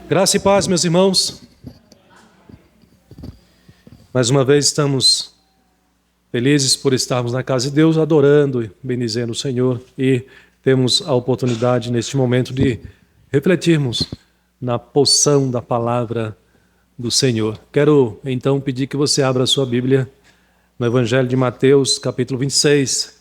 Graça e paz, meus irmãos. Mais uma vez estamos felizes por estarmos na casa de Deus, adorando e bendizendo o Senhor, e temos a oportunidade neste momento de refletirmos na porção da palavra do Senhor. Quero então pedir que você abra a sua Bíblia no Evangelho de Mateus, capítulo 26.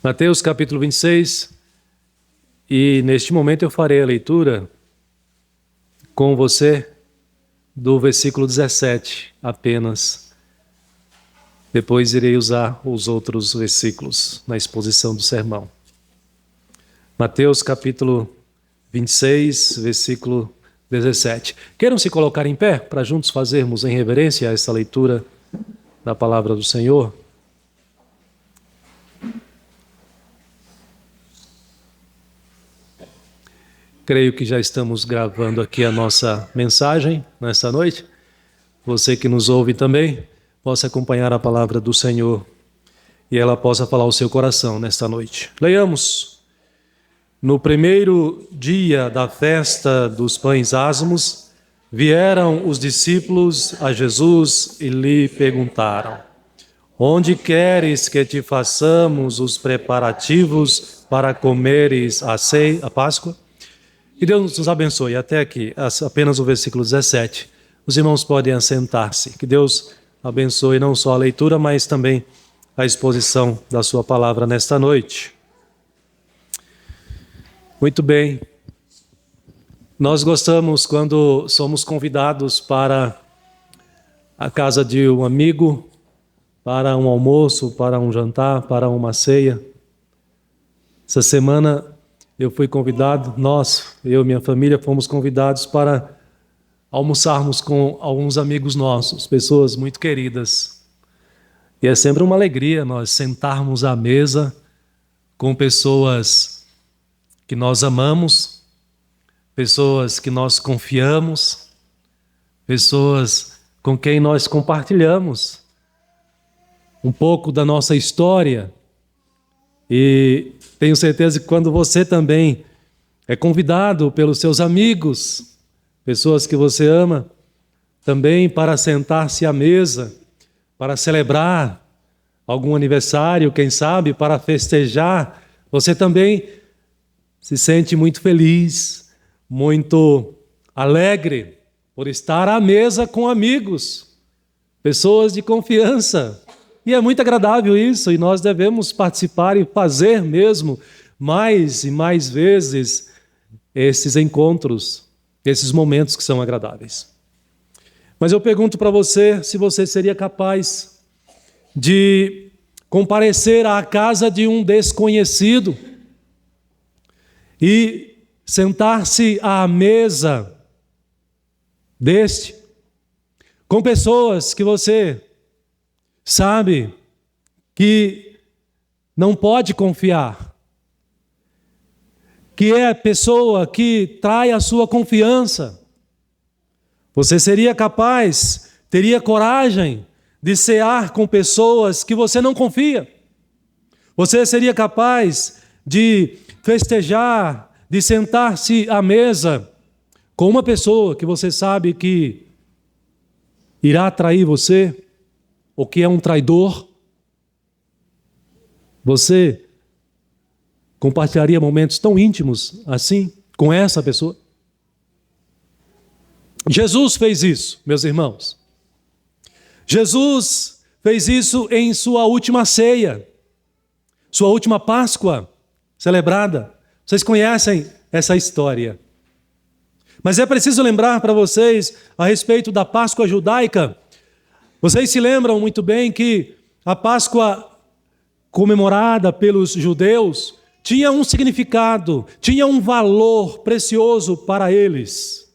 Mateus capítulo 26, e neste momento eu farei a leitura com você do versículo 17 apenas. Depois irei usar os outros versículos na exposição do sermão. Mateus capítulo 26, versículo 17. Queiram se colocar em pé para juntos fazermos em reverência a essa leitura da palavra do Senhor? Creio que já estamos gravando aqui a nossa mensagem nessa noite. Você que nos ouve também possa acompanhar a palavra do Senhor e ela possa falar ao seu coração nesta noite. Leiamos. No primeiro dia da festa dos pães asmos, vieram os discípulos a Jesus e lhe perguntaram: onde queres que te façamos os preparativos para comeres a Páscoa? Que Deus nos abençoe. Até aqui, apenas o versículo 17. Os irmãos podem assentar-se. Que Deus abençoe não só a leitura, mas também a exposição da sua palavra nesta noite. Muito bem. Nós gostamos quando somos convidados para a casa de um amigo, para um almoço, para um jantar, para uma ceia. Essa semana eu fui convidado, eu e minha família fomos convidados para almoçarmos com alguns amigos nossos, pessoas muito queridas. E é sempre uma alegria nós sentarmos à mesa com pessoas que nós amamos, pessoas que nós confiamos, pessoas com quem nós compartilhamos um pouco da nossa história. E tenho certeza que quando você também é convidado pelos seus amigos, pessoas que você ama, também para sentar-se à mesa, para celebrar algum aniversário, quem sabe, para festejar, você também se sente muito feliz, muito alegre por estar à mesa com amigos, pessoas de confiança. E é muito agradável isso, e nós devemos participar e fazer mesmo mais e mais vezes esses encontros, esses momentos que são agradáveis. Mas eu pergunto para você se você seria capaz de comparecer à casa de um desconhecido e sentar-se à mesa deste, com pessoas que você sabe que não pode confiar, que é a pessoa que trai a sua confiança. Você seria capaz, teria coragem de cear com pessoas que você não confia? Você seria capaz de festejar, de sentar-se à mesa com uma pessoa que você sabe que irá trair você? O que é um traidor? Você compartilharia momentos tão íntimos assim com essa pessoa? Jesus fez isso, meus irmãos. Jesus fez isso em sua última ceia, sua última Páscoa celebrada. Vocês conhecem essa história. Mas é preciso lembrar para vocês a respeito da Páscoa judaica. Vocês se lembram muito bem que a Páscoa comemorada pelos judeus tinha um significado, tinha um valor precioso para eles.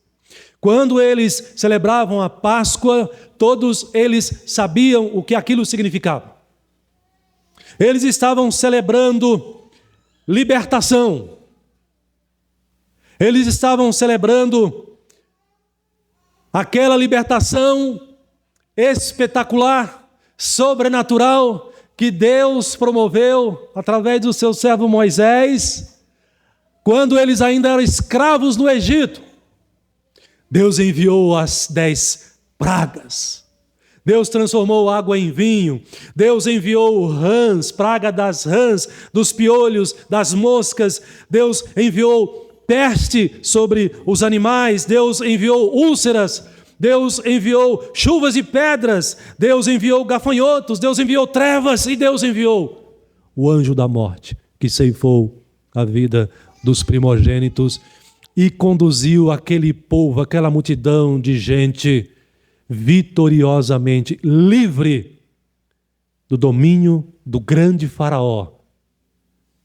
Quando eles celebravam a Páscoa, todos eles sabiam o que aquilo significava. Eles estavam celebrando libertação. Eles estavam celebrando aquela libertação espetacular, sobrenatural, que Deus promoveu através do seu servo Moisés, quando eles ainda eram escravos no Egito. Deus enviou as 10 pragas. Deus transformou água em vinho. Deus enviou rãs, praga das rãs, dos piolhos, das moscas. Deus enviou peste sobre os animais. Deus enviou úlceras. Deus enviou chuvas e pedras. Deus enviou gafanhotos. Deus enviou trevas. E Deus enviou o anjo da morte, que ceifou a vida dos primogênitos e conduziu aquele povo, aquela multidão de gente vitoriosamente livre do domínio do grande faraó,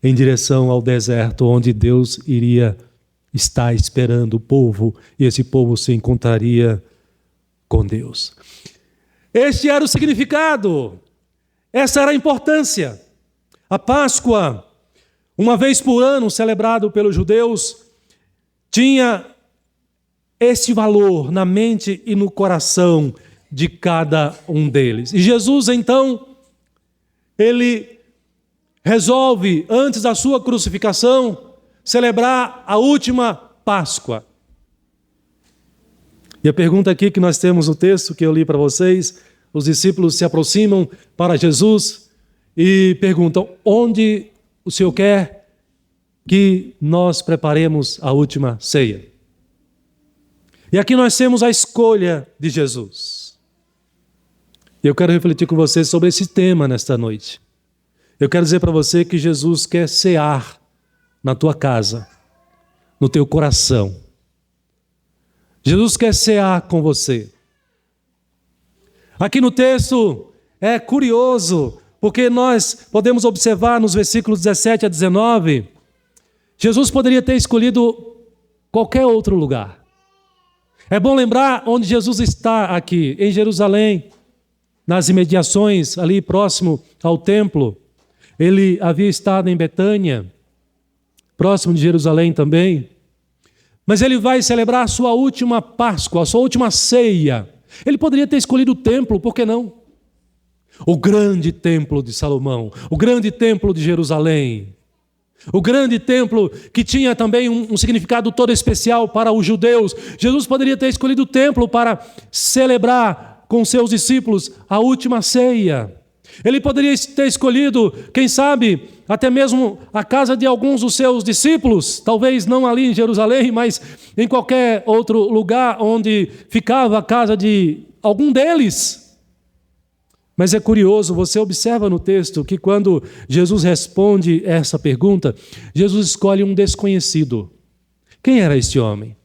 em direção ao deserto, onde Deus iria estar esperando o povo, e esse povo se encontraria com Deus. Este era o significado, essa era a importância. A Páscoa, uma vez por ano, celebrado pelos judeus, tinha esse valor na mente e no coração de cada um deles. E Jesus, então, ele resolve, antes da sua crucificação, celebrar a última Páscoa. E a pergunta aqui que nós temos no texto que eu li para vocês, os discípulos se aproximam para Jesus e perguntam: onde o Senhor quer que nós preparemos a última ceia? E aqui nós temos a escolha de Jesus. E eu quero refletir com você sobre esse tema nesta noite. Eu quero dizer para você que Jesus quer cear na tua casa, no teu coração. Jesus quer cear com você. Aqui no texto é curioso, porque nós podemos observar nos versículos 17 a 19, Jesus poderia ter escolhido qualquer outro lugar. É bom lembrar onde Jesus está aqui, em Jerusalém, nas imediações, ali próximo ao templo. Ele havia estado em Betânia, próximo de Jerusalém também. Mas ele vai celebrar a sua última Páscoa, a sua última ceia. Ele poderia ter escolhido o templo, por que não? O grande templo de Salomão, o grande templo de Jerusalém. O grande templo que tinha também um significado todo especial para os judeus. Jesus poderia ter escolhido o templo para celebrar com seus discípulos a última ceia. Ele poderia ter escolhido, quem sabe, até mesmo a casa de alguns dos seus discípulos, talvez não ali em Jerusalém, mas em qualquer outro lugar onde ficava a casa de algum deles. Mas é curioso, você observa no texto que quando Jesus responde essa pergunta, Jesus escolhe um desconhecido. Quem era este homem?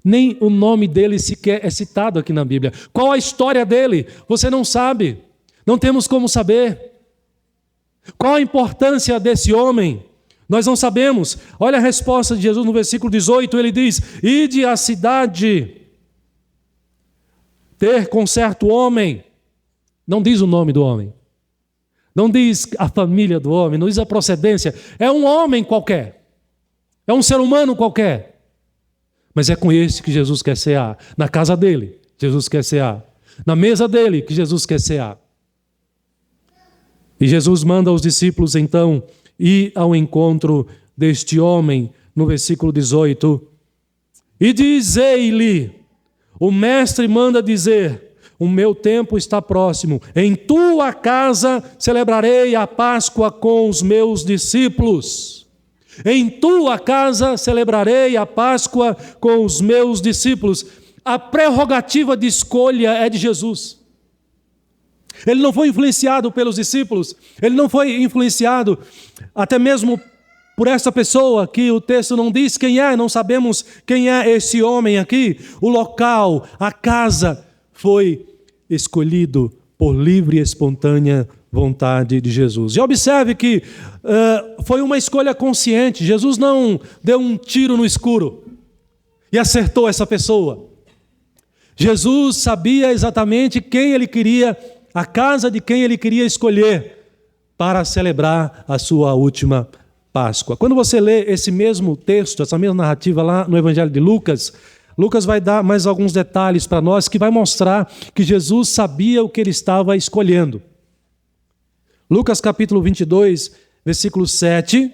Nem o nome dele sequer é citado aqui na Bíblia. Qual a história dele? Você não sabe. Não temos como saber. Qual a importância desse homem? Nós não sabemos. Olha a resposta de Jesus no versículo 18, ele diz: ide à cidade ter com certo homem. Não diz o nome do homem. Não diz a família do homem, não diz a procedência. É um homem qualquer. É um ser humano qualquer. Mas é com esse que Jesus quer cear. Na casa dele, Jesus quer cear. Na mesa dele, que Jesus quer cear. E Jesus manda os discípulos, então, ir ao encontro deste homem, no versículo 18. E dizei-lhe, o mestre manda dizer: o meu tempo está próximo, em tua casa celebrarei a Páscoa com os meus discípulos. Em tua casa celebrarei a Páscoa com os meus discípulos. A prerrogativa de escolha é de Jesus. Ele não foi influenciado pelos discípulos, ele não foi influenciado até mesmo por essa pessoa que o texto não diz quem é, não sabemos quem é esse homem aqui. O local, a casa foi escolhido por livre e espontânea vontade de Jesus. E observe que foi uma escolha consciente. Jesus não deu um tiro no escuro e acertou essa pessoa. Jesus sabia exatamente quem ele queria, a casa de quem ele queria escolher para celebrar a sua última Páscoa. Quando você lê esse mesmo texto, essa mesma narrativa lá no Evangelho de Lucas, Lucas vai dar mais alguns detalhes para nós que vai mostrar que Jesus sabia o que ele estava escolhendo. Lucas capítulo 22, versículo 7,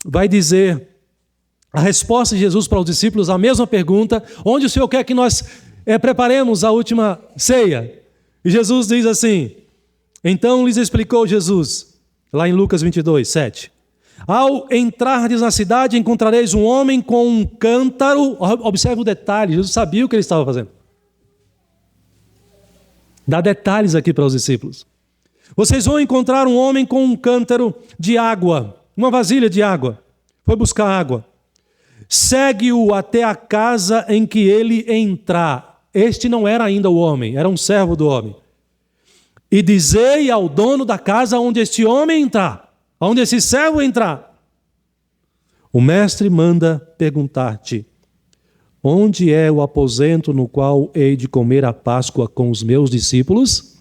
vai dizer a resposta de Jesus para os discípulos, a mesma pergunta: onde o Senhor quer que nós preparemos a última ceia? E Jesus diz assim: então lhes explicou Jesus, lá em Lucas 22, 7. Ao entrardes na cidade, encontrareis um homem com um cântaro. Observe o detalhe, Jesus sabia o que ele estava fazendo. Dá detalhes aqui para os discípulos. Vocês vão encontrar um homem com um cântaro de água, uma vasilha de água. Foi buscar água. Segue-o até a casa em que ele entrar. Este não era ainda o homem, era um servo do homem. E dizei ao dono da casa onde este homem entrar, onde esse servo entrar. O mestre manda perguntar-te: onde é o aposento no qual hei de comer a Páscoa com os meus discípulos?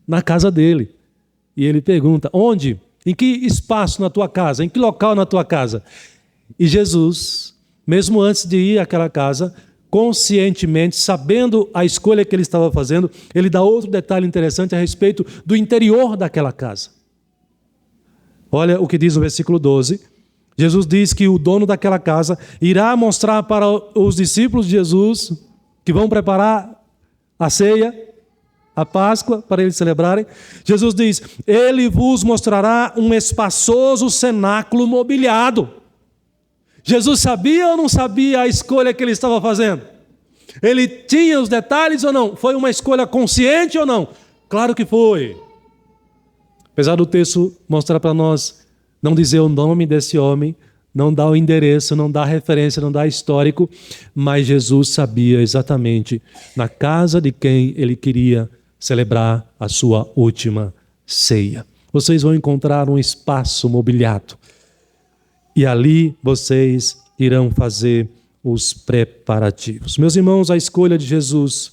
Na casa dele. E ele pergunta: onde? Em que espaço na tua casa? Em que local na tua casa? E Jesus, mesmo antes de ir àquela casa, conscientemente, sabendo a escolha que ele estava fazendo, ele dá outro detalhe interessante a respeito do interior daquela casa. Olha o que diz no versículo 12. Jesus diz que o dono daquela casa irá mostrar para os discípulos de Jesus, que vão preparar a ceia, a Páscoa, para eles celebrarem. Jesus diz: ele vos mostrará um espaçoso cenáculo mobiliado. Jesus sabia ou não sabia a escolha que ele estava fazendo? Ele tinha os detalhes ou não? Foi uma escolha consciente ou não? Claro que foi. Apesar do texto mostrar para nós, não dizer o nome desse homem, não dá o endereço, não dá referência, não dá histórico, mas Jesus sabia exatamente na casa de quem ele queria celebrar a sua última ceia. Vocês vão encontrar um espaço mobiliado e ali vocês irão fazer os preparativos. Meus irmãos, a escolha de Jesus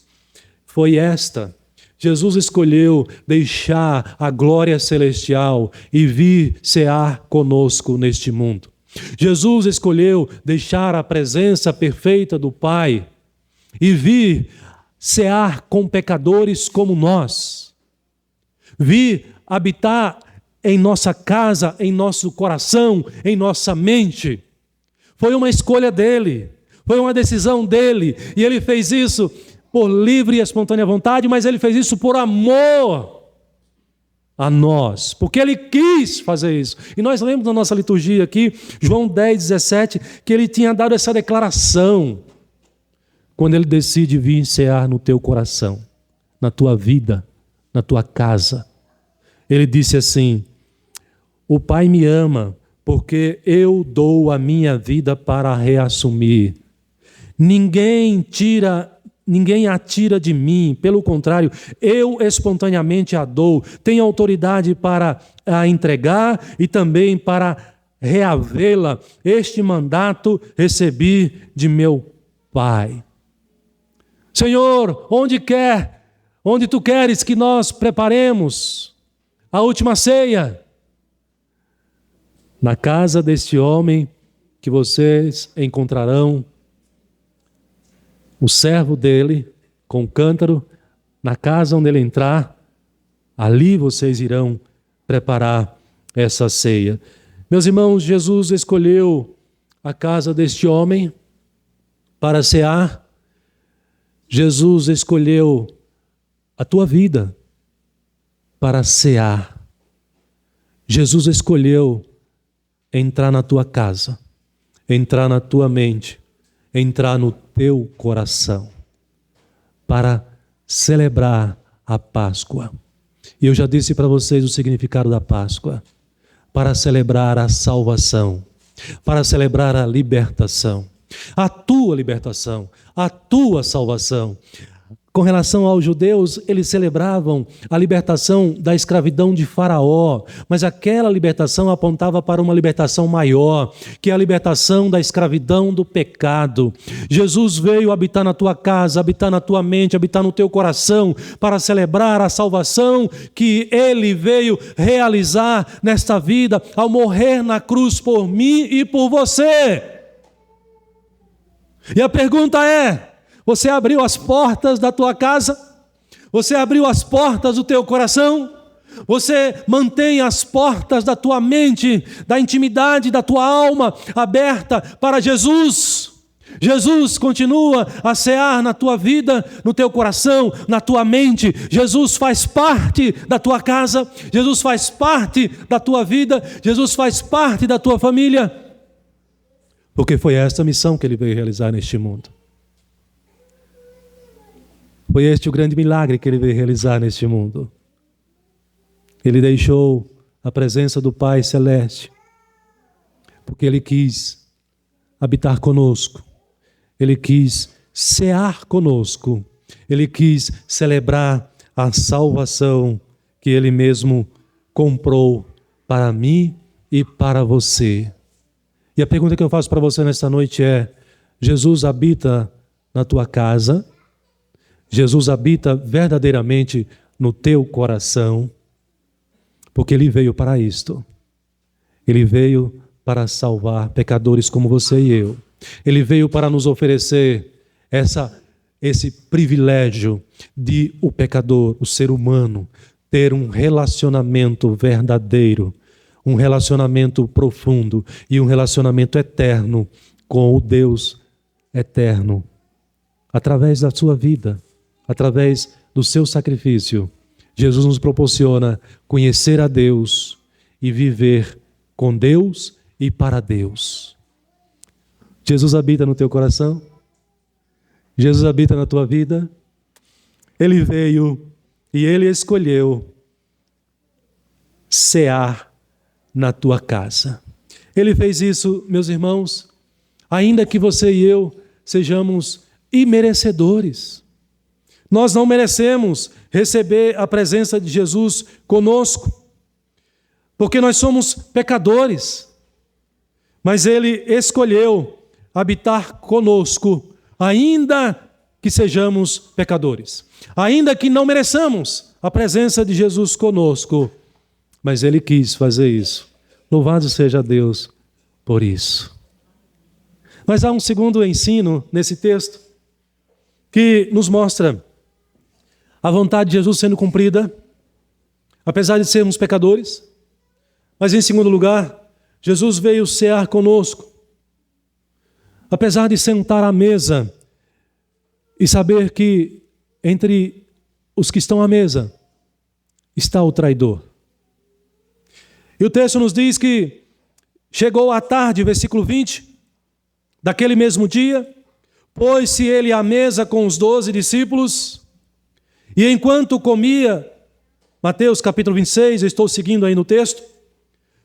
foi esta. Jesus escolheu deixar a glória celestial e vir cear conosco neste mundo. Jesus escolheu deixar a presença perfeita do Pai e vir cear com pecadores como nós. Vir habitar em nossa casa, em nosso coração, em nossa mente. Foi uma escolha dele, foi uma decisão dele, e ele fez isso por livre e espontânea vontade, mas ele fez isso por amor a nós, porque ele quis fazer isso. E nós lemos na nossa liturgia aqui, João 10, 17, que ele tinha dado essa declaração quando ele decide vir cear no teu coração, na tua vida, na tua casa. Ele disse assim: o Pai me ama porque eu dou a minha vida para reassumir. Ninguém a tira de mim, pelo contrário, eu espontaneamente a dou. Tenho autoridade para a entregar e também para reavê-la. Este mandato recebi de meu Pai. Senhor, onde tu queres que nós preparemos a última ceia? Na casa deste homem que vocês encontrarão o servo dele com o cântaro, na casa onde ele entrar, ali vocês irão preparar essa ceia. Meus irmãos, Jesus escolheu a casa deste homem para cear. Jesus escolheu a tua vida para cear. Jesus escolheu entrar na tua casa, entrar na tua mente, entrar no teu coração para celebrar a Páscoa. E eu já disse para vocês o significado da Páscoa: para celebrar a salvação, para celebrar a libertação, a tua libertação, a tua salvação. Com relação aos judeus, eles celebravam a libertação da escravidão de Faraó, mas aquela libertação apontava para uma libertação maior, que é a libertação da escravidão do pecado. Jesus veio habitar na tua casa, habitar na tua mente, habitar no teu coração, para celebrar a salvação que Ele veio realizar nesta vida, ao morrer na cruz por mim e por você. E a pergunta é: você abriu as portas da tua casa? Você abriu as portas do teu coração? Você mantém as portas da tua mente, da intimidade da tua alma aberta para Jesus? Jesus continua a cear na tua vida, no teu coração, na tua mente. Jesus faz parte da tua casa. Jesus faz parte da tua vida. Jesus faz parte da tua família. Porque foi esta missão que Ele veio realizar neste mundo. Foi este o grande milagre que Ele veio realizar neste mundo. Ele deixou a presença do Pai Celeste, porque Ele quis habitar conosco. Ele quis cear conosco. Ele quis celebrar a salvação que Ele mesmo comprou para mim e para você. E a pergunta que eu faço para você nesta noite é: Jesus habita na tua casa? Jesus habita verdadeiramente no teu coração? Porque Ele veio para isto. Ele veio para salvar pecadores como você e eu. Ele veio para nos oferecer esse privilégio de o pecador, o ser humano, ter um relacionamento verdadeiro, um relacionamento profundo e um relacionamento eterno com o Deus eterno. Através da sua vida, através do seu sacrifício, Jesus nos proporciona conhecer a Deus e viver com Deus e para Deus. Jesus habita no teu coração? Jesus habita na tua vida? Ele veio e Ele escolheu cear na tua casa. Ele fez isso, meus irmãos, ainda que você e eu sejamos imerecedores. Nós não merecemos receber a presença de Jesus conosco, porque nós somos pecadores. Mas Ele escolheu habitar conosco, ainda que sejamos pecadores. Ainda que não mereçamos a presença de Jesus conosco, mas Ele quis fazer isso. Louvado seja Deus por isso. Mas há um segundo ensino nesse texto que nos mostra a vontade de Jesus sendo cumprida, apesar de sermos pecadores. Mas em segundo lugar, Jesus veio cear conosco, apesar de sentar à mesa e saber que entre os que estão à mesa está o traidor. E o texto nos diz que chegou a tarde, versículo 20, daquele mesmo dia, pôs-se ele à mesa com os 12 discípulos, e enquanto comia, Mateus capítulo 26, eu estou seguindo aí no texto,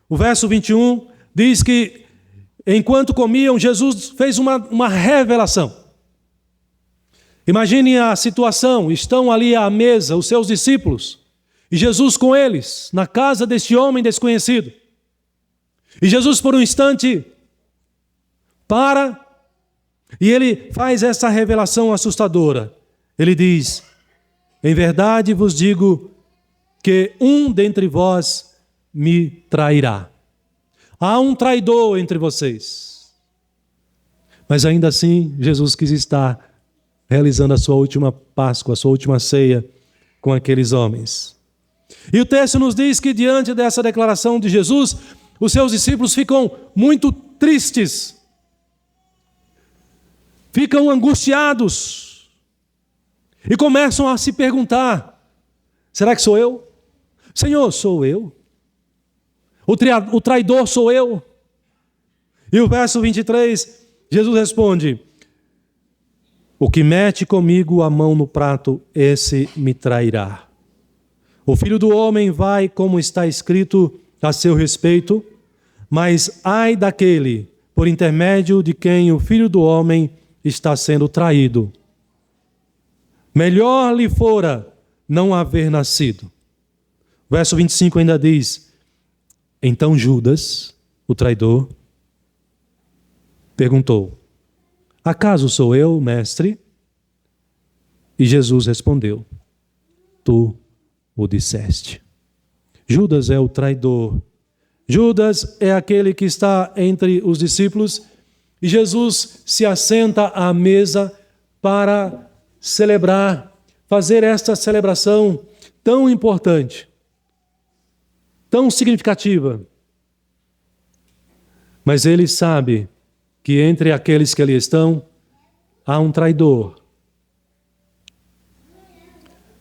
o verso 21 diz que enquanto comiam, Jesus fez uma revelação. Imagine a situação, estão ali à mesa os seus discípulos, e Jesus com eles, na casa deste homem desconhecido. E Jesus por um instante para, e Ele faz essa revelação assustadora. Ele diz: em verdade vos digo que um dentre vós me trairá. Há um traidor entre vocês. Mas ainda assim, Jesus quis estar realizando a sua última Páscoa, a sua última ceia com aqueles homens. E o texto nos diz que diante dessa declaração de Jesus, os seus discípulos ficam muito tristes, ficam angustiados e começam a se perguntar: será que sou eu? Senhor, sou eu? O traidor sou eu? E o verso 23, Jesus responde: o que mete comigo a mão no prato, esse me trairá. O Filho do Homem vai, como está escrito a seu respeito, mas ai daquele por intermédio de quem o Filho do Homem está sendo traído. Melhor lhe fora não haver nascido. Verso 25 ainda diz: então Judas, o traidor, perguntou: acaso sou eu, mestre? E Jesus respondeu: tu o disseste. Judas é o traidor. Judas é aquele que está entre os discípulos e Jesus se assenta à mesa para celebrar, fazer esta celebração tão importante, tão significativa. Mas ele sabe que entre aqueles que ali estão, há um traidor.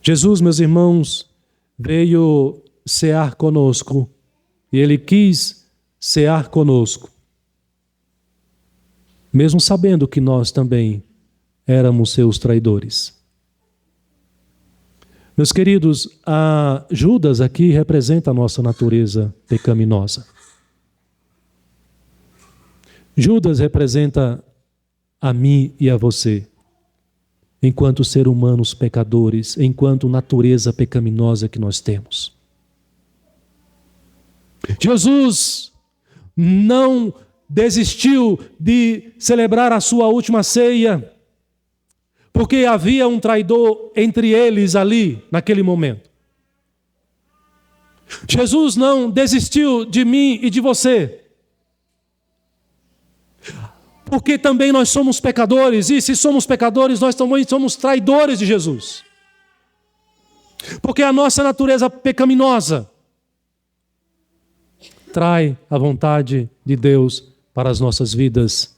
Jesus, meus irmãos, veio cear conosco, e ele quis cear conosco, mesmo sabendo que nós também éramos seus traidores. Meus queridos, a Judas aqui representa a nossa natureza pecaminosa. Judas representa a mim e a você, enquanto ser humanos pecadores, enquanto natureza pecaminosa que nós temos. Jesus não desistiu de celebrar a sua última ceia, porque havia um traidor entre eles ali, naquele momento. Jesus não desistiu de mim e de você, porque também nós somos pecadores, e se somos pecadores, nós também somos traidores de Jesus. Porque a nossa natureza pecaminosa trai a vontade de Deus para as nossas vidas,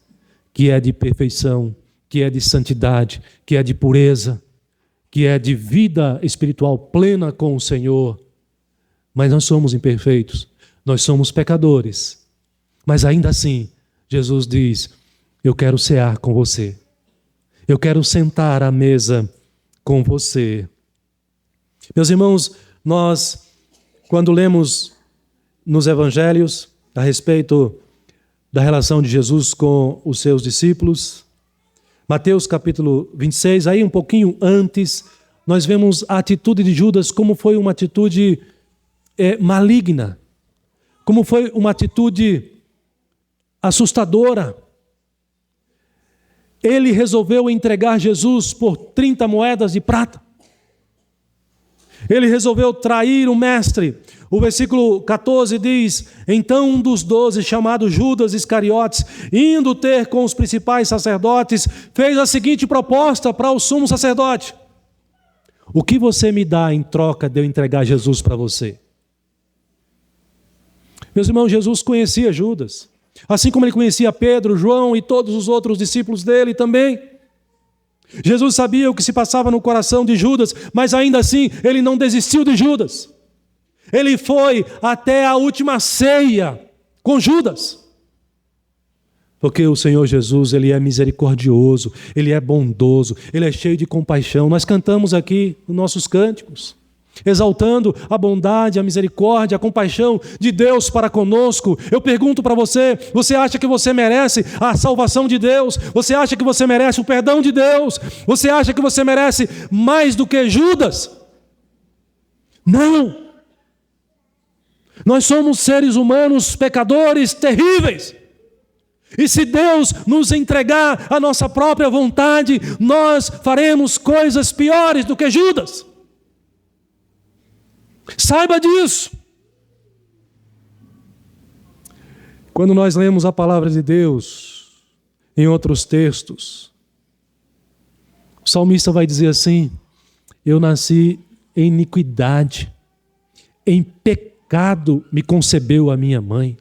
que é de perfeição, que é de santidade, que é de pureza, que é de vida espiritual plena com o Senhor. Mas nós somos imperfeitos, nós somos pecadores. Mas ainda assim, Jesus diz: eu quero cear com você. Eu quero sentar à mesa com você. Meus irmãos, nós, quando lemos nos evangelhos a respeito da relação de Jesus com os seus discípulos, Mateus capítulo 26, aí um pouquinho antes, nós vemos a atitude de Judas como foi uma atitude maligna, como foi uma atitude assustadora. Ele resolveu entregar Jesus por 30 moedas de prata. Ele resolveu trair o mestre. O versículo 14 diz: então um dos 12, chamado Judas Iscariotes, indo ter com os principais sacerdotes, fez a seguinte proposta para o sumo sacerdote: o que você me dá em troca de eu entregar Jesus para você? Meus irmãos, Jesus conhecia Judas, assim como ele conhecia Pedro, João e todos os outros discípulos dele também. Jesus sabia o que se passava no coração de Judas, mas ainda assim ele não desistiu de Judas. Ele foi até a última ceia com Judas. Porque o Senhor Jesus, ele é misericordioso, ele é bondoso, ele é cheio de compaixão. Nós cantamos aqui nos nossos cânticos, exaltando a bondade, a misericórdia, a compaixão de Deus para conosco. Eu pergunto para você: você acha que você merece a salvação de Deus? Você acha que você merece o perdão de Deus? Você acha que você merece mais do que Judas? Não! Nós somos seres humanos pecadores terríveis. E se Deus nos entregar a nossa própria vontade, nós faremos coisas piores do que Judas. Saiba disso. Quando nós lemos a palavra de Deus em outros textos, o salmista vai dizer assim: eu nasci em iniquidade, em pecado me concebeu a minha mãe.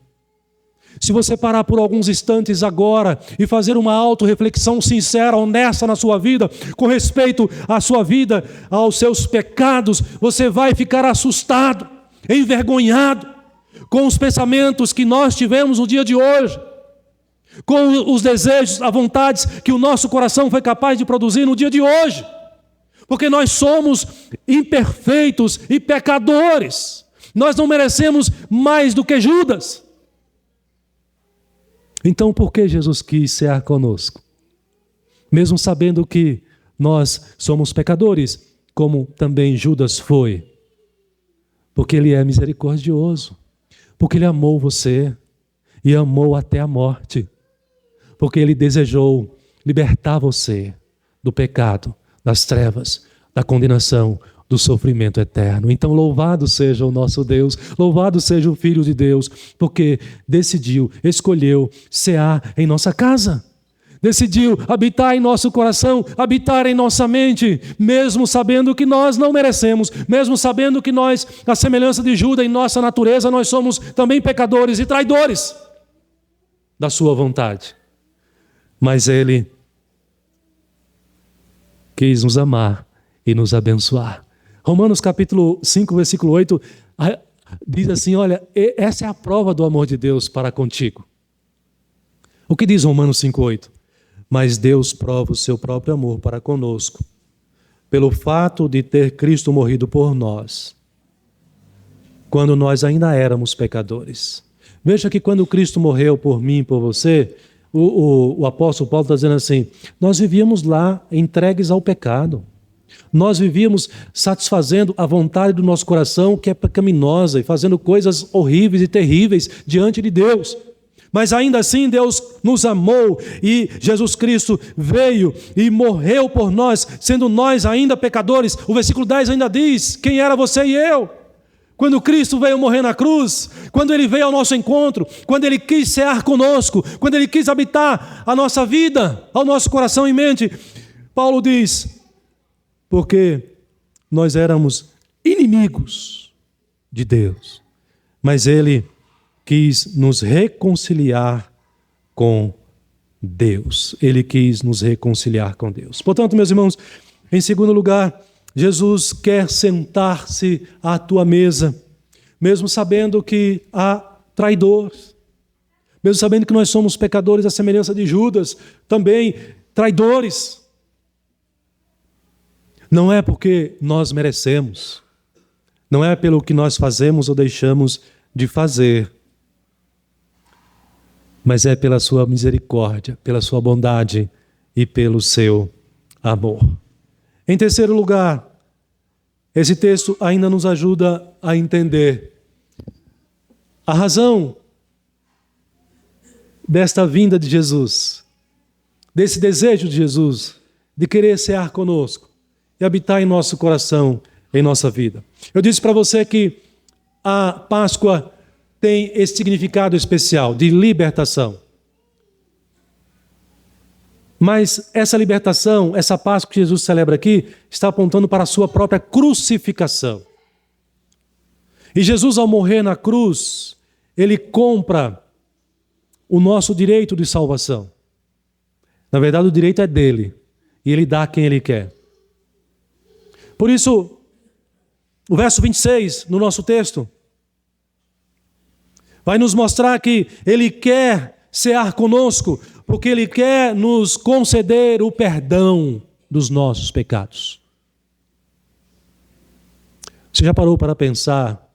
Se você parar por alguns instantes agora e fazer uma autorreflexão sincera, honesta na sua vida, com respeito à sua vida, aos seus pecados, você vai ficar assustado, envergonhado com os pensamentos que nós tivemos no dia de hoje, com os desejos, as vontades que o nosso coração foi capaz de produzir no dia de hoje, porque nós somos imperfeitos e pecadores. Nós não merecemos mais do que Judas. Então, por que Jesus quis cear conosco? Mesmo sabendo que nós somos pecadores, como também Judas foi. Porque ele é misericordioso. Porque ele amou você e amou até a morte. Porque ele desejou libertar você do pecado, das trevas, da condenação, do sofrimento eterno. Então louvado seja o nosso Deus, louvado seja o Filho de Deus, porque decidiu, escolheu cear em nossa casa. Decidiu habitar em nosso coração, habitar em nossa mente, mesmo sabendo que nós não merecemos, mesmo sabendo que nós, à semelhança de Judas, em nossa natureza, nós somos também pecadores e traidores da sua vontade. Mas Ele quis nos amar e nos abençoar. Romanos capítulo 5, versículo 8, diz assim, olha, essa é a prova do amor de Deus para contigo. O que diz Romanos 5, 8? Mas Deus prova o seu próprio amor para conosco, pelo fato de ter Cristo morrido por nós, quando nós ainda éramos pecadores. Veja que quando Cristo morreu por mim e por você, o apóstolo Paulo está dizendo assim, nós vivíamos lá entregues ao pecado. Nós vivíamos satisfazendo a vontade do nosso coração, que é pecaminosa, e fazendo coisas horríveis e terríveis diante de Deus. Mas ainda assim Deus nos amou e Jesus Cristo veio e morreu por nós, sendo nós ainda pecadores. O versículo 10 ainda diz, quem era você e eu? Quando Cristo veio morrer na cruz, quando Ele veio ao nosso encontro, quando Ele quis cear conosco, quando Ele quis habitar a nossa vida, ao nosso coração e mente, Paulo diz, porque nós éramos inimigos de Deus, mas Ele quis nos reconciliar com Deus. Ele quis nos reconciliar com Deus. Portanto, meus irmãos, em segundo lugar, Jesus quer sentar-se à tua mesa, mesmo sabendo que há traidores, mesmo sabendo que nós somos pecadores à semelhança de Judas, também traidores. Não é porque nós merecemos, não é pelo que nós fazemos ou deixamos de fazer, mas é pela sua misericórdia, pela sua bondade e pelo seu amor. Em terceiro lugar, esse texto ainda nos ajuda a entender a razão desta vinda de Jesus, desse desejo de Jesus de querer cear conosco e habitar em nosso coração, em nossa vida. Eu disse para você que a Páscoa tem esse significado especial de libertação. Mas essa libertação, essa Páscoa que Jesus celebra aqui, está apontando para a sua própria crucificação. E Jesus, ao morrer na cruz, Ele compra o nosso direito de salvação. Na verdade, o direito é dele, e Ele dá a quem Ele quer. Por isso, o verso 26, no nosso texto, vai nos mostrar que Ele quer cear conosco, porque Ele quer nos conceder o perdão dos nossos pecados. Você já parou para pensar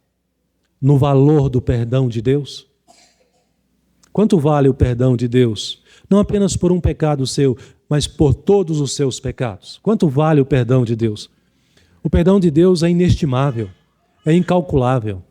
no valor do perdão de Deus? Quanto vale o perdão de Deus? Não apenas por um pecado seu, mas por todos os seus pecados. Quanto vale o perdão de Deus? O perdão de Deus é inestimável, é incalculável.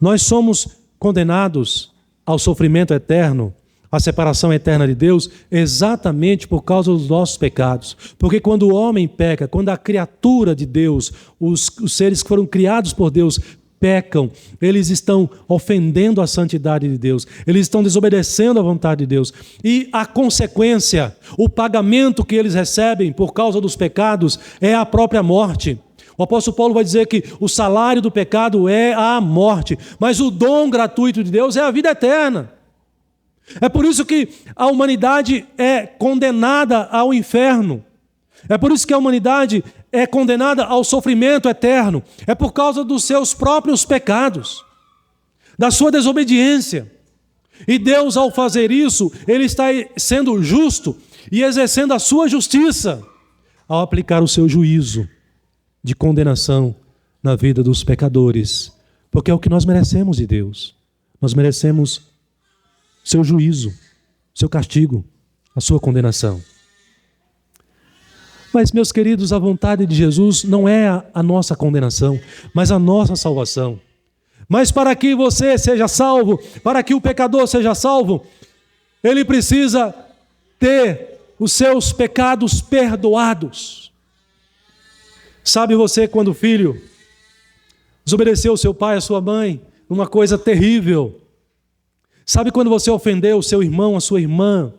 Nós somos condenados ao sofrimento eterno, à separação eterna de Deus, exatamente por causa dos nossos pecados. Porque quando o homem peca, quando a criatura de Deus, os seres que foram criados por Deus, pecam, eles estão ofendendo a santidade de Deus, eles estão desobedecendo a vontade de Deus. E a consequência, o pagamento que eles recebem por causa dos pecados é a própria morte. O apóstolo Paulo vai dizer que o salário do pecado é a morte, mas o dom gratuito de Deus é a vida eterna. É por isso que a humanidade é condenada ao inferno. É por isso que a humanidade é condenada ao sofrimento eterno. É por causa dos seus próprios pecados, da sua desobediência. E Deus, ao fazer isso, Ele está sendo justo e exercendo a sua justiça ao aplicar o seu juízo de condenação na vida dos pecadores, porque é o que nós merecemos de Deus. Nós merecemos seu juízo, seu castigo, a sua condenação. Mas, meus queridos, a vontade de Jesus não é a nossa condenação, mas a nossa salvação. Mas para que você seja salvo, para que o pecador seja salvo, ele precisa ter os seus pecados perdoados. Sabe você quando o filho desobedeceu seu pai, a sua mãe, uma coisa terrível? Sabe quando você ofendeu o seu irmão, a sua irmã,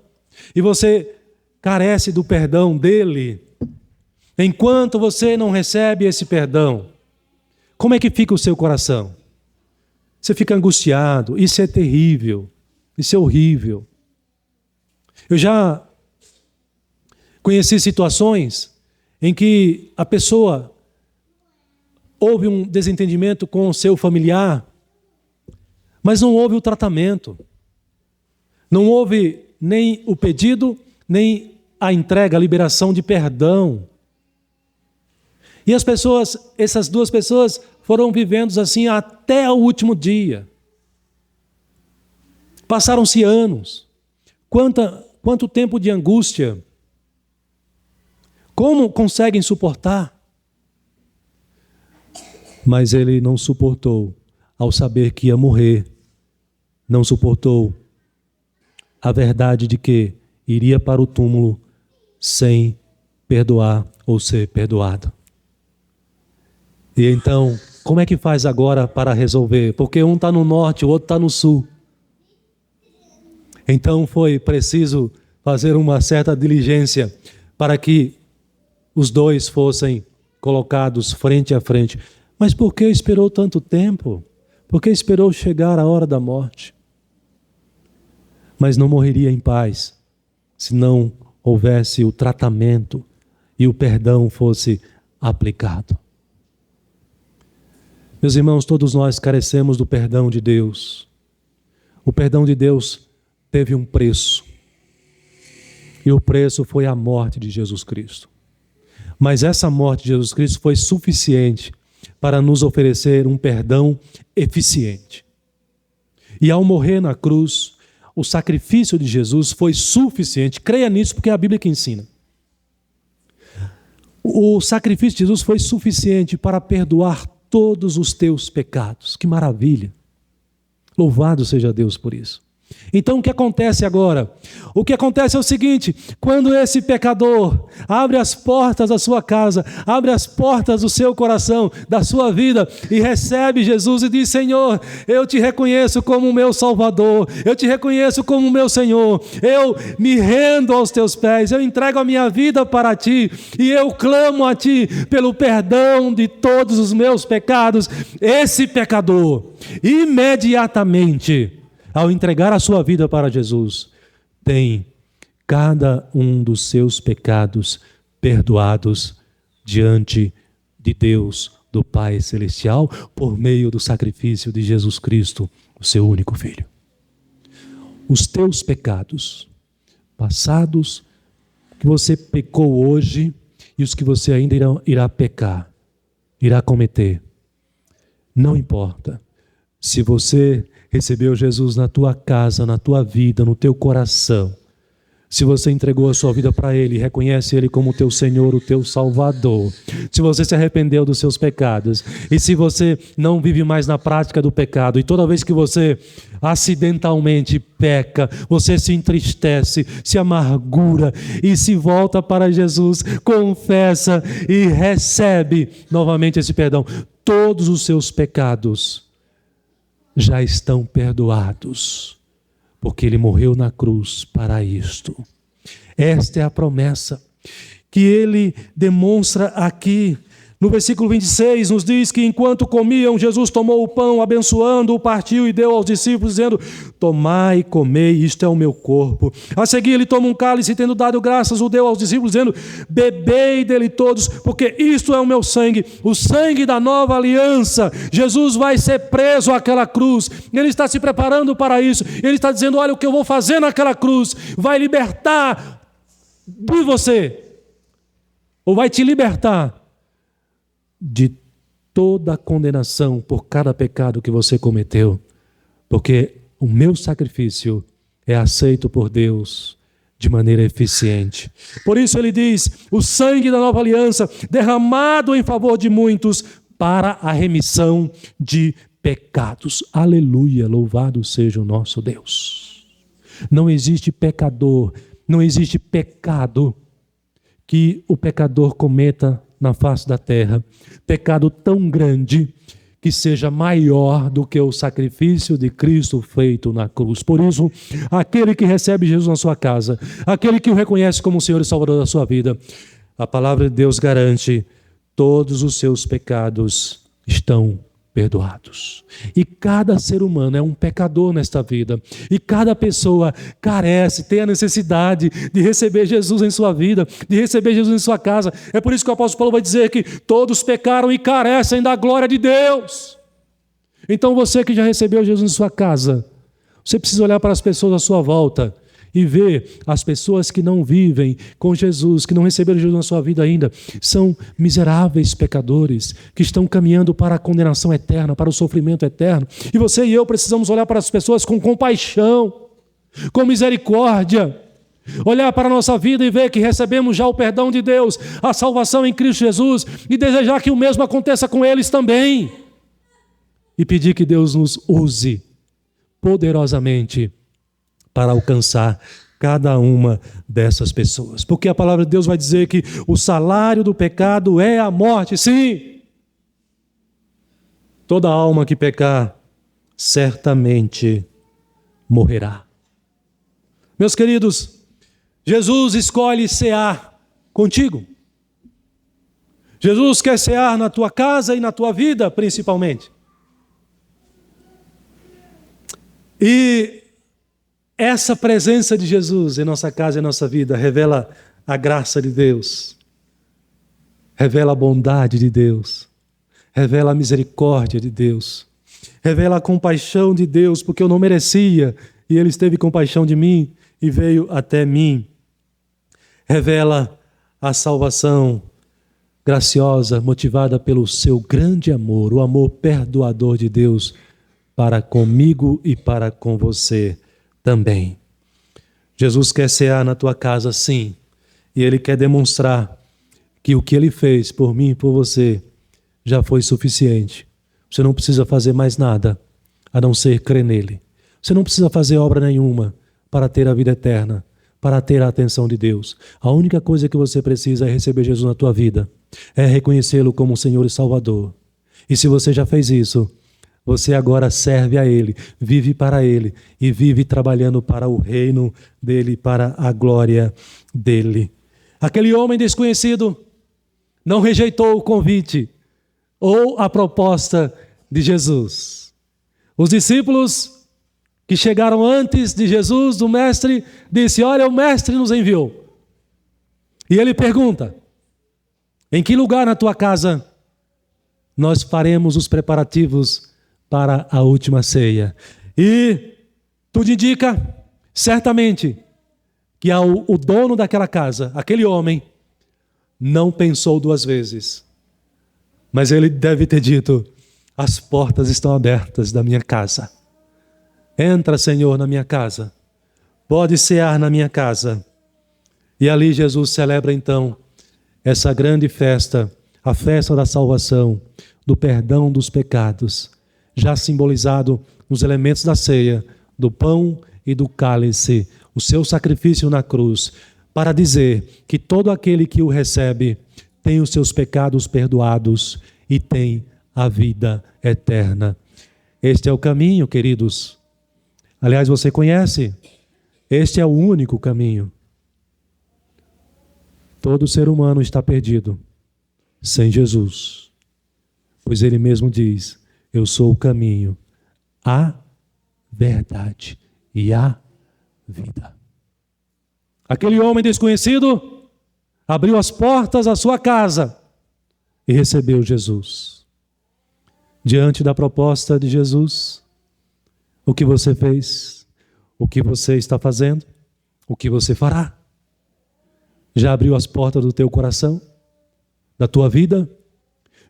e você carece do perdão dele? Enquanto você não recebe esse perdão, como é que fica o seu coração? Você fica angustiado. Isso é terrível, isso é horrível. Eu já conheci situações em que a pessoa houve um desentendimento com o seu familiar, mas não houve o tratamento. Não houve nem o pedido, nem a entrega, a liberação de perdão. E essas duas pessoas foram vivendo assim até o último dia. Passaram-se anos. Quanto tempo de angústia. Como conseguem suportar? Mas ele não suportou ao saber que ia morrer. Não suportou a verdade de que iria para o túmulo sem perdoar ou ser perdoado. E então, como é que faz agora para resolver? Porque um está no norte, o outro está no sul. Então foi preciso fazer uma certa diligência para que os dois fossem colocados frente a frente. Mas por que esperou tanto tempo? Por que esperou chegar a hora da morte? Mas não morreria em paz se não houvesse o tratamento e o perdão fosse aplicado. Meus irmãos, todos nós carecemos do perdão de Deus. O perdão de Deus teve um preço. E o preço foi a morte de Jesus Cristo. Mas essa morte de Jesus Cristo foi suficiente para nos oferecer um perdão eficiente. E ao morrer na cruz, o sacrifício de Jesus foi suficiente. Creia nisso, porque é a Bíblia que ensina. O sacrifício de Jesus foi suficiente para perdoar todos os teus pecados. Que maravilha! Louvado seja Deus por isso. Então o que acontece agora? O que acontece é o seguinte: quando esse pecador abre as portas da sua casa, abre as portas do seu coração, da sua vida, e recebe Jesus e diz: Senhor, eu te reconheço como meu Salvador, eu te reconheço como meu Senhor, eu me rendo aos teus pés, eu entrego a minha vida para ti, e eu clamo a ti pelo perdão de todos os meus pecados. Esse pecador, imediatamente, ao entregar a sua vida para Jesus, tem cada um dos seus pecados perdoados diante de Deus, do Pai Celestial, por meio do sacrifício de Jesus Cristo, o seu único Filho. Os teus pecados passados, que você pecou hoje, e os que você ainda irá pecar, irá cometer, não importa. Se você recebeu Jesus na tua casa, na tua vida, no teu coração, se você entregou a sua vida para Ele, reconhece Ele como o teu Senhor, o teu Salvador, se você se arrependeu dos seus pecados, e se você não vive mais na prática do pecado, e toda vez que você acidentalmente peca, você se entristece, se amargura e se volta para Jesus, confessa e recebe novamente esse perdão, todos os seus pecados já estão perdoados, porque Ele morreu na cruz para isto. Esta é a promessa que Ele demonstra aqui. No versículo 26 nos diz que enquanto comiam, Jesus tomou o pão, abençoando-o, partiu e deu aos discípulos, dizendo: tomai e comei, isto é o meu corpo. A seguir ele toma um cálice, tendo dado graças, o deu aos discípulos, dizendo: bebei dele todos, porque isto é o meu sangue, o sangue da nova aliança. Jesus vai ser preso àquela cruz, ele está se preparando para isso, ele está dizendo: olha, o que eu vou fazer naquela cruz vai libertar de você, ou vai te libertar de toda a condenação por cada pecado que você cometeu, porque o meu sacrifício é aceito por Deus, de maneira eficiente. Por isso ele diz: o sangue da nova aliança derramado em favor de muitos para a remissão de pecados. Aleluia, louvado seja o nosso Deus. Não existe pecador, não existe pecado que o pecador cometa na face da terra, pecado tão grande que seja maior do que o sacrifício de Cristo feito na cruz. Por isso, aquele que recebe Jesus na sua casa, aquele que o reconhece como Senhor e Salvador da sua vida, a palavra de Deus garante: todos os seus pecados estão perdoados. E cada ser humano é um pecador nesta vida. E cada pessoa carece, tem a necessidade de receber Jesus em sua vida, de receber Jesus em sua casa. É por isso que o apóstolo Paulo vai dizer que todos pecaram e carecem da glória de Deus. Então você que já recebeu Jesus em sua casa, você precisa olhar para as pessoas à sua volta e ver as pessoas que não vivem com Jesus, que não receberam Jesus na sua vida ainda, são miseráveis pecadores, que estão caminhando para a condenação eterna, para o sofrimento eterno. E você e eu precisamos olhar para as pessoas com compaixão, com misericórdia, olhar para a nossa vida e ver que recebemos já o perdão de Deus, a salvação em Cristo Jesus, e desejar que o mesmo aconteça com eles também. E pedir que Deus nos use poderosamente para alcançar cada uma dessas pessoas. Porque a palavra de Deus vai dizer que o salário do pecado é a morte, sim. Toda alma que pecar, certamente morrerá. Meus queridos, Jesus escolhe cear contigo. Jesus quer cear na tua casa e na tua vida, principalmente. E essa presença de Jesus em nossa casa e em nossa vida revela a graça de Deus, revela a bondade de Deus, revela a misericórdia de Deus, revela a compaixão de Deus, porque eu não merecia e Ele teve compaixão de mim e veio até mim. Revela a salvação graciosa, motivada pelo seu grande amor, o amor perdoador de Deus para comigo e para com você também. Jesus quer cear na tua casa, sim, e Ele quer demonstrar que o que Ele fez por mim e por você já foi suficiente. Você não precisa fazer mais nada a não ser crer nele. Você não precisa fazer obra nenhuma para ter a vida eterna, para ter a atenção de Deus. A única coisa que você precisa é receber Jesus na tua vida, é reconhecê-lo como Senhor e Salvador. E se você já fez isso, você agora serve a Ele, vive para Ele e vive trabalhando para o reino dEle, para a glória dEle. Aquele homem desconhecido não rejeitou o convite ou a proposta de Jesus. Os discípulos que chegaram antes de Jesus, do mestre, disse: olha, o mestre nos enviou. E ele pergunta: em que lugar na tua casa nós faremos os preparativos para a última ceia? E tudo indica, certamente, que o dono daquela casa, aquele homem, não pensou duas vezes. Mas ele deve ter dito: as portas estão abertas da minha casa. Entra, Senhor, na minha casa. Pode cear na minha casa. E ali Jesus celebra então essa grande festa, a festa da salvação, do perdão dos pecados, já simbolizado nos elementos da ceia, do pão e do cálice, o seu sacrifício na cruz, para dizer que todo aquele que o recebe tem os seus pecados perdoados e tem a vida eterna. Este é o caminho, queridos. Aliás, você conhece? Este é o único caminho. Todo ser humano está perdido sem Jesus, pois Ele mesmo diz: eu sou o caminho, a verdade e a vida. Aquele homem desconhecido abriu as portas da sua casa e recebeu Jesus. Diante da proposta de Jesus, o que você fez? O que você está fazendo? O que você fará? Já abriu as portas do teu coração? Da tua vida?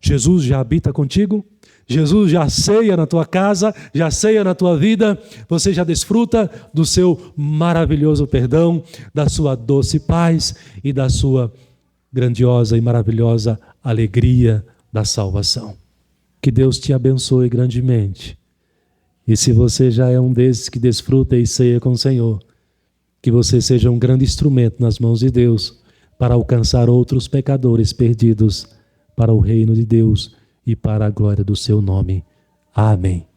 Jesus já habita contigo? Jesus já ceia na tua casa, já ceia na tua vida, você já desfruta do seu maravilhoso perdão, da sua doce paz e da sua grandiosa e maravilhosa alegria da salvação. Que Deus te abençoe grandemente. E se você já é um desses que desfruta e ceia com o Senhor, que você seja um grande instrumento nas mãos de Deus para alcançar outros pecadores perdidos para o reino de Deus e para a glória do seu nome. Amém.